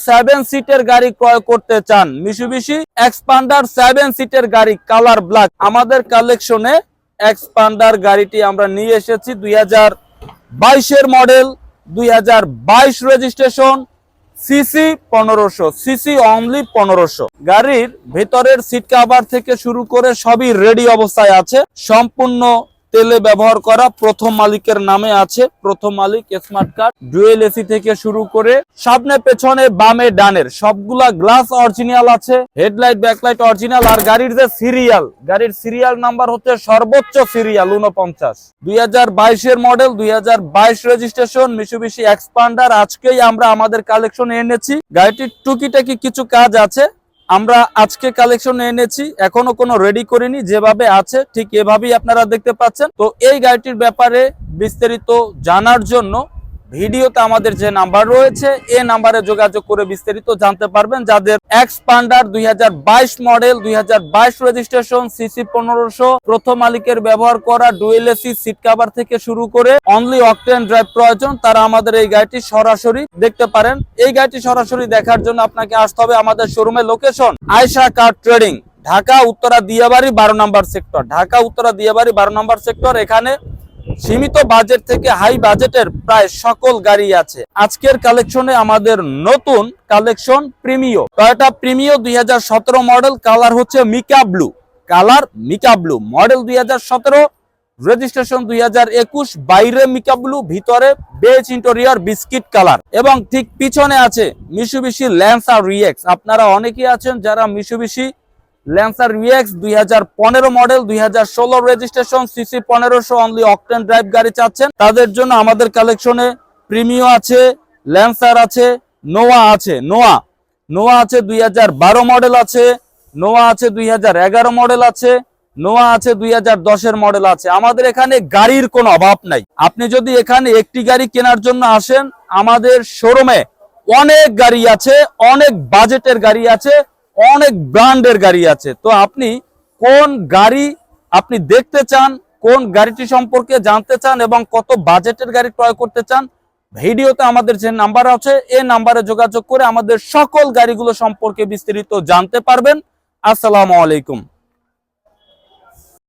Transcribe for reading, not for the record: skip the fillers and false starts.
7 সিটের গাড়ি ক্রয় করতে চান, মিশুবিশি এক্সপান্ডার 7 সিটের গাড়ি কালার ব্ল্যাক, আমাদের কালেকশনে এক্সপান্ডার গাড়িটি আমরা নিয়ে এসেছি 2022 এর model, 2022 registration, CC 1500, CC only 1500। গাড়ির ভেতরের সিট কভার থেকে শুরু করে সবই রেডি অবস্থায় আছে, সম্পূর্ণ তেলে ব্যবহার করা, প্রথম মালিকের নামে আছে, প্রথম মালিক, স্মার্ট কার্ড, ডুয়েল এসি থেকে শুরু করে সামনে পেছনে বামে ডানের সবগুলা গ্লাস অরিজিনাল আছে, হেডলাইট ব্যাকলাইট অরিজিনাল। আর গাড়ির যে সিরিয়াল, গাড়ির সিরিয়াল নাম্বার হচ্ছে সর্বোচ্চ সিরিয়াল 49। 2022 এর মডেল, 2022 রেজিস্ট্রেশন, মিশুবিশি এক্সপান্ডার আজকেই আমরা আমাদের কালেকশনে এনেছি। গাড়িটির টুকিটাকি কিছু কাজ আছে, আমরা আজকে কালেকশন এনেছি, এখনো কোনো রেডি করিনি, যেভাবে আছে ঠিক এভাবেই আপনারা দেখতে পাচ্ছেন। তো এই গাড়িটির ব্যাপারে বিস্তারিত জানার জন্য ভিডিওতে আমাদের যে নাম্বার রয়েছে এই নাম্বারে যোগাযোগ করে বিস্তারিত জানতে পারবেন। যাদের এক্সপান্ডার 2022 মডেল, 2022 রেজিস্ট্রেশন, সিসি 1500, প্রথম মালিকের ব্যবহার করা ডুয়েল এসি সিট কভার থেকে শুরু করে অনলি অকটেন ড্রাইভ প্রয়োজন, তারা আমাদের এই গাড়িটি সরাসরি দেখতে পারেন। এই গাড়িটি সরাসরি দেখার জন্য আপনাকে আসতে হবে আমাদের শোরুমের লোকেশন আয়েশা কার ট্রেডিং, ঢাকা উত্তরা দিয়াবাড়ি 12 নম্বর সেক্টর, ঢাকা উত্তরা দিয়াবাড়ি 12 নম্বর সেক্টর। এখানে সীমিত বাজেট থেকে হাই বাজেটের প্রায় সকল গাড়ি আছে। আজকের কালেকশনে আমাদের নতুন collection premio, Toyota Premio 2017 model, colour হচ্ছে mica blue, colour mica blue, model 2017, registration 2021, বাইরে মিকা ব্লু, ভিতরে বেজ ইন্টেরিয়র বিস্কিট কালার। এবং ঠিক পিছনে আছে মিশুবিশি ল্যান্সার রিএক্স। আপনারা অনেকেই আছেন যারা Mitsubishi Lancer RX 2015 model, 2016 registration, CC 1500 only octane drive গাড়ি চাচ্ছেন, তাদের জন্য আমাদের কালেকশনে প্রিমিও আছে, ল্যান্সার আছে, নোয়া আছে, নোয়া আছে 2012 মডেল আছে, নোয়া আছে 2011 মডেল আছে, নোয়া আছে 2010 এর মডেল আছে। আমাদের এখানে গাড়ির কোনো অভাব নাই। আপনি যদি এখানে একটি গাড়ি কেনার জন্য আসেন, আমাদের শোরুমে অনেক গাড়ি আছে, অনেক বাজেটের গাড়ি আছে, অনেক ব্র্যান্ডের গাড়ি আছে। তো আপনি কোন গাড়ি আপনি দেখতে চান, কোন গাড়িটি সম্পর্কে জানতে চান এবং কত বাজেটের গাড়ি ক্রয় করতে চান, ভিডিওতে আমাদের যে নাম্বার আছে এই নাম্বারে যোগাযোগ করে আমাদের সকল গাড়িগুলো সম্পর্কে বিস্তারিত জানতে পারবেন। আসসালামু আলাইকুম।